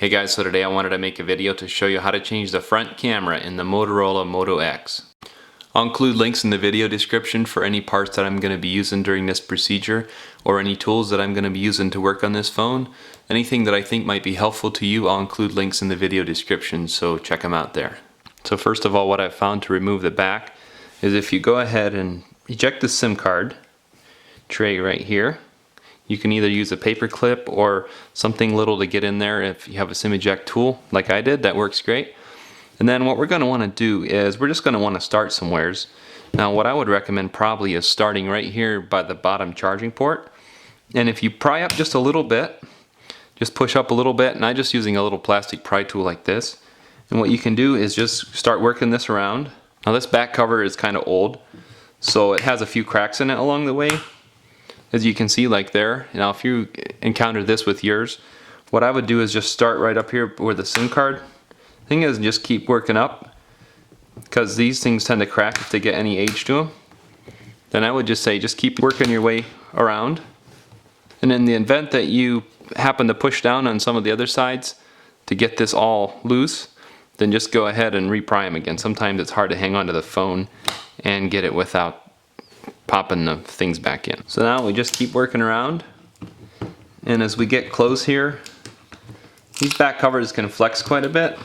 Hey guys, so today I wanted to make a video to show you how to change the front camera in the Motorola Moto X. I'll include links in the video description for any parts that I'm going to be using during this procedure or any tools that I'm going to be using to work on this phone. Anything that I think might be helpful to you, I'll include links in the video description, so check them out there. So first of all, what I've found to remove the back is if you go ahead and eject the SIM card tray right here. You can either use a paper clip or something little to get in there. If you have a SIM eject tool like I did, that works great. And then what we're going to want to do is we're just going to want to start somewheres. Now what I would recommend probably is starting right here by the bottom charging port. And if you pry up just a little bit, just push up a little bit, and I'm just using a little plastic pry tool like this. And what you can do is just start working this around. Now this back cover is kind of old, so it has a few cracks in it along the way, as you can see, like there. Now if you encounter this with yours, what I would do is just start right up here where the SIM card thing is and just keep working up, because these things tend to crack if they get any age to them. Then I would just say just keep working your way around, and in the event that you happen to push down on some of the other sides to get this all loose, then just go ahead and repry them again. Sometimes it's hard to hang on to the phone and get it without popping the things back in. So now we just keep working around, and as we get close here, these back covers can flex quite a bit.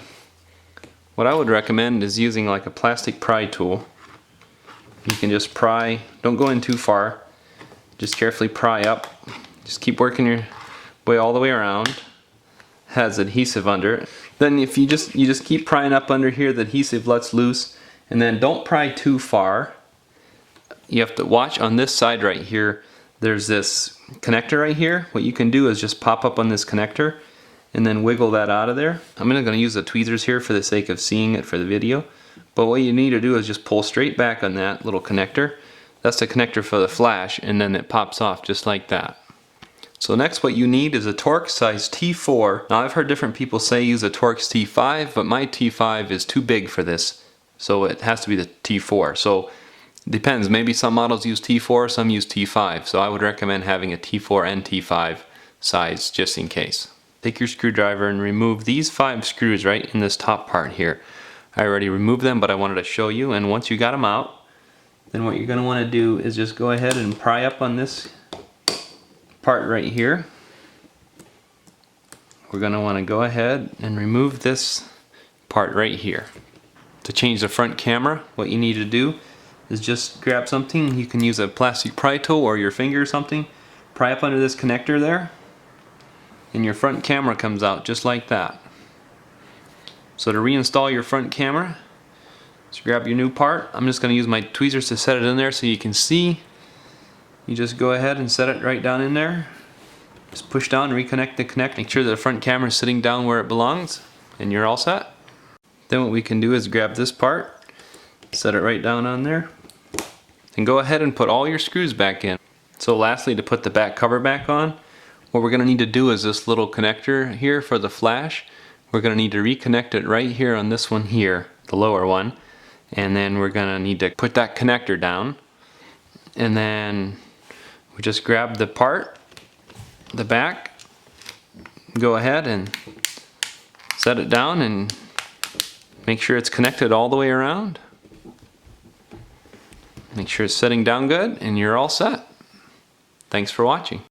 What I would recommend is using like a plastic pry tool. You can just pry, don't go in too far, just carefully pry up. Just keep working your way all the way around. Has adhesive under it. Then if you just keep prying up under here, the adhesive lets loose, and then don't pry too far. You have to watch on this side right here. There's this connector right here. What you can do is just pop up on this connector and then wiggle that out of there. I'm going to use the tweezers here for the sake of seeing it for the video. But what you need to do is just pull straight back on that little connector. That's the connector for the flash, and then it pops off just like that. So next what you need is a Torx size T4. Now I've heard different people say use a Torx T5, but my T5 is too big for this, so it has to be the T4. So depends, maybe some models use T4, some use T5, so I would recommend having a T4 and T5 size just in case. Take your screwdriver and remove these 5 screws right in this top part here. I already removed them, but I wanted to show you, and once you got them out, then what you're going to want to do is just go ahead and pry up on this part right here. We're going to want to go ahead and remove this part right here. To change the front camera, what you need to do is just grab something. You can use a plastic pry tool or your finger or something. Pry up under this connector there, and your front camera comes out just like that. So to reinstall your front camera, just grab your new part. I'm just going to use my tweezers to set it in there so you can see. You just go ahead and set it right down in there. Just push down and reconnect the connect. Make sure the front camera is sitting down where it belongs, and you're all set. Then what we can do is grab this part, set it right down on there, and go ahead and put all your screws back in. So lastly, to put the back cover back on, what we're going to need to do is this little connector here for the flash. We're going to need to reconnect it right here on this one here, the lower one, and then we're going to need to put that connector down, and then we just grab the part, the back, go ahead and set it down and make sure it's connected all the way around. Make sure it's setting down good, and you're all set. Thanks for watching.